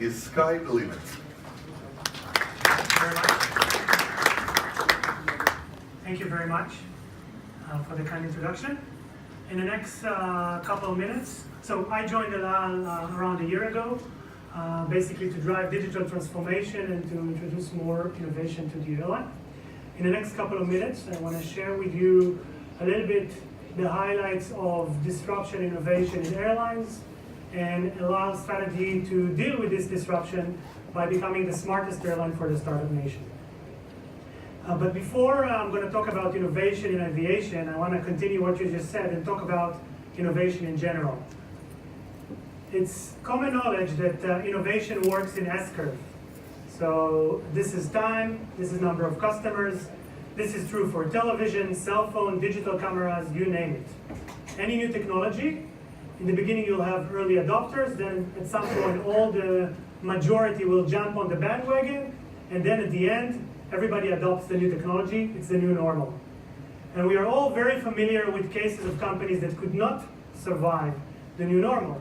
is sky the limit. Thank you very much for the kind introduction. In the next couple of minutes, so I joined Elal around a year ago, basically to drive digital transformation and to introduce more innovation to the airline. In the next couple of minutes, I want to share with you a little bit the highlights of disruption innovation in airlines and Elal's strategy to deal with this disruption by becoming the smartest airline for the startup nation. But before I'm going to talk about innovation in aviation, I want to continue what you just said and talk about innovation in general. It's common knowledge that innovation works in S-curve. So this is time, this is number of customers. This is true for television, cell phone, digital cameras, you name it. Any new technology, in the beginning you'll have early adopters, then at some point all the majority will jump on the bandwagon, and then at the end, everybody adopts the new technology. It's the new normal. And we are all very familiar with cases of companies that could not survive the new normal.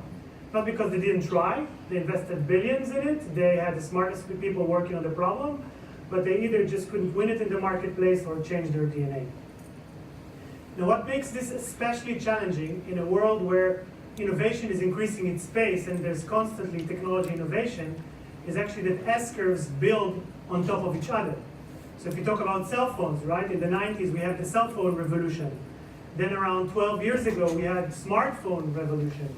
Not because they didn't try, they invested billions in it, they had the smartest people working on the problem, but they either just couldn't win it in the marketplace or change their DNA. Now what makes this especially challenging in a world where innovation is increasing its pace and there's constantly technology innovation is actually that S-curves build on top of each other. So if you talk about cell phones, right, in the 90s we had the cell phone revolution. Then around 12 years ago we had smartphone revolution.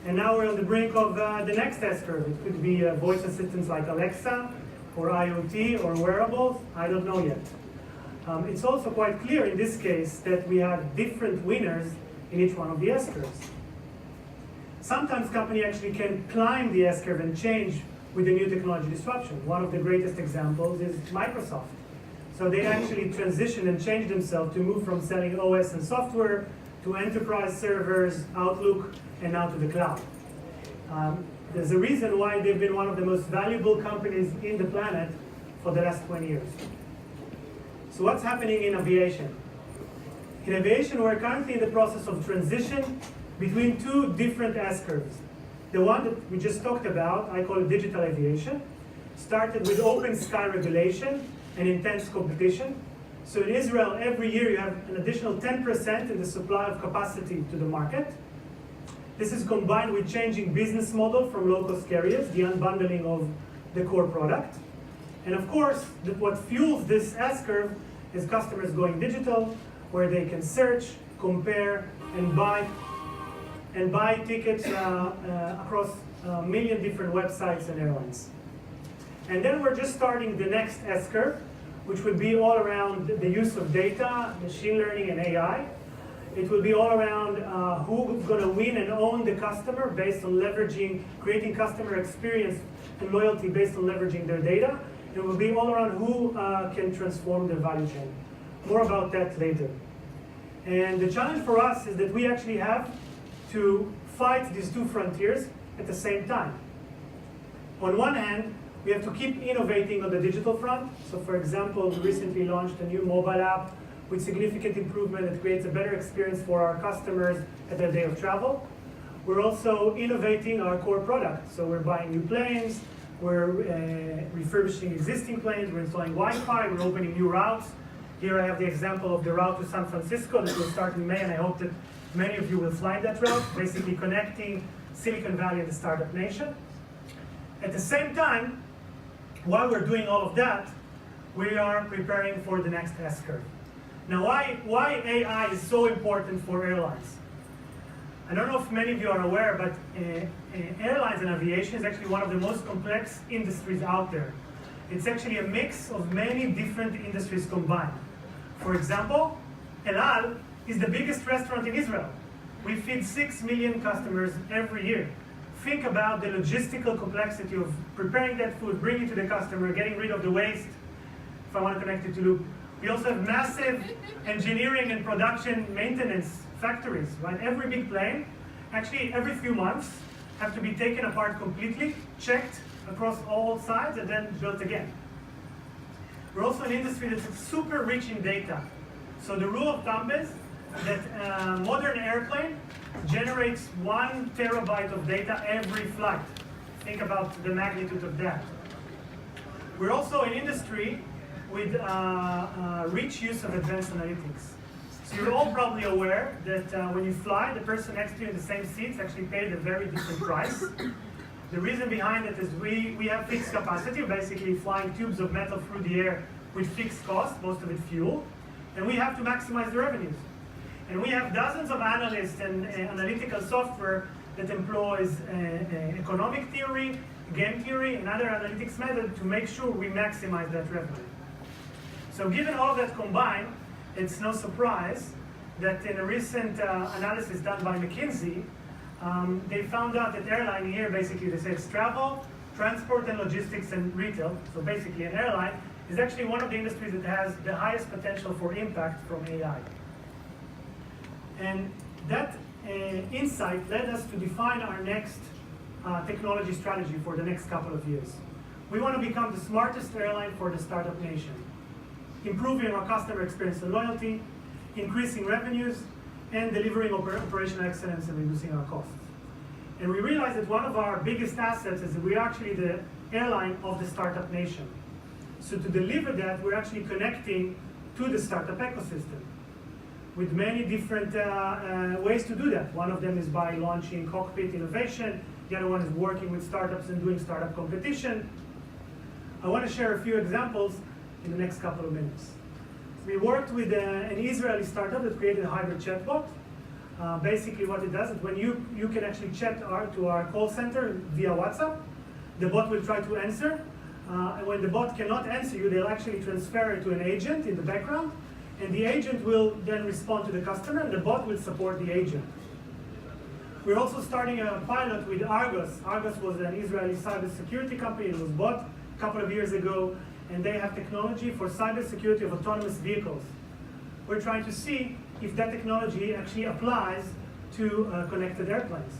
And now we're on the brink of the next S-curve. It could be voice assistants like Alexa or IoT or wearables, I don't know yet. It's also quite clear in this case that we have different winners in each one of the S-curves. Sometimes companies actually can climb the S-curve and change with the new technology disruption. One of the greatest examples is Microsoft. So they actually transitioned and changed themselves to move from selling OS and software to enterprise servers, Outlook, and now to the cloud. There's a reason why they've been one of the most valuable companies in the planet for the last 20 years. So what's happening in aviation? In aviation, we're currently in the process of transition between two different S-curves. The one that we just talked about, I call it digital aviation, started with open sky regulation and intense competition. So in Israel, every year you have an additional 10% in the supply of capacity to the market. This is combined with changing business model from low-cost carriers, the unbundling of the core product. And of course, what fuels this S-curve is customers going digital, where they can search, compare, and buy tickets across a million different websites and airlines. And then we're just starting the next S-curve, which will be all around the use of data, machine learning, and AI. It will be all around who's going to win and own the customer based on creating customer experience and loyalty based on leveraging their data. It will be all around who can transform the value chain. More about that later. And the challenge for us is that we actually have to fight these two frontiers at the same time. On one hand, we have to keep innovating on the digital front. So for example, we recently launched a new mobile app with significant improvement that creates a better experience for our customers at their day of travel. We're also innovating our core product. So we're buying new planes, we're refurbishing existing planes, we're installing Wi-Fi, we're opening new routes. Here I have the example of the route to San Francisco that will start in May, and I hope that many of you will fly that route, basically connecting Silicon Valley and the startup nation. At the same time, while we're doing all of that, we are preparing for the next S-curve. Now, why AI is so important for airlines? I don't know if many of you are aware, but airlines and aviation is actually one of the most complex industries out there. It's actually a mix of many different industries combined. For example, Elal is the biggest restaurant in Israel. We feed 6 million customers every year. Think about the logistical complexity of preparing that food, bringing it to the customer, getting rid of the waste, if I want to connect it to Loop. We also have massive engineering and production maintenance factories, right? Every big plane, actually every few months, have to be taken apart completely, checked across all sides, and then built again. We're also an industry that's super rich in data. So the rule of thumb is that a modern airplane generates 1 terabyte of data every flight. Think about the magnitude of that. We're also an industry with rich use of advanced analytics. So you're all probably aware that when you fly, the person next to you in the same seats actually paid a very different price. The reason behind it is we have fixed capacity, basically flying tubes of metal through the air with fixed cost, most of it fuel, and we have to maximize the revenues. And we have dozens of analysts and analytical software that employs economic theory, game theory, and other analytics methods to make sure we maximize that revenue. So given all of that combined, it's no surprise that in a recent analysis done by McKinsey, they found out that airline here, basically they say it's travel, transport and logistics and retail. So basically an airline is actually one of the industries that has the highest potential for impact from AI. And that insight led us to define our next technology strategy for the next couple of years. We want to become the smartest airline for the startup nation, improving our customer experience and loyalty, increasing revenues, and delivering operational excellence and reducing our costs. And we realized that one of our biggest assets is that we're actually the airline of the startup nation. So to deliver that, we're actually connecting to the startup ecosystem with many different ways to do that. One of them is by launching cockpit innovation. The other one is working with startups and doing startup competition. I want to share a few examples in the next couple of minutes. We worked with an Israeli startup that created a hybrid chatbot. Basically what it does is when you can actually chat to our call center via WhatsApp, the bot will try to answer. And when the bot cannot answer you, they'll actually transfer it to an agent in the background, and the agent will then respond to the customer, and the bot will support the agent. We're also starting a pilot with Argos. Argos was an Israeli cybersecurity company. It was bought a couple of years ago, and they have technology for cybersecurity of autonomous vehicles. We're trying to see if that technology actually applies to connected airplanes.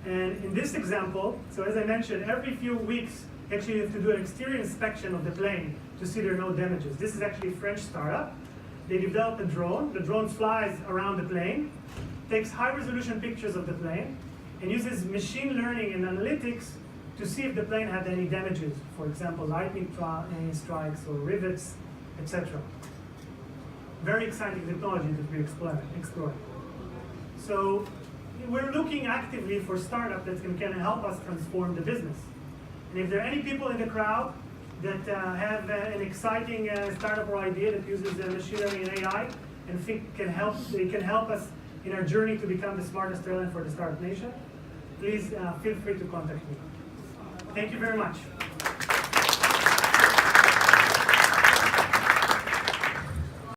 And in this example, so as I mentioned, every few weeks, actually you have to do an exterior inspection of the plane to see there are no damages. This is actually a French startup. They developed a drone. The drone flies around the plane, takes high-resolution pictures of the plane, and uses machine learning and analytics to see if the plane had any damages, for example, lightning strikes or rivets, etc. Very exciting technology that we explore. So we're looking actively for startups that can help us transform the business. And if there are any people in the crowd that have an exciting startup or idea that uses machine learning and AI and think they can help us in our journey to become the smartest airline for the startup nation, please feel free to contact me. Thank you very much.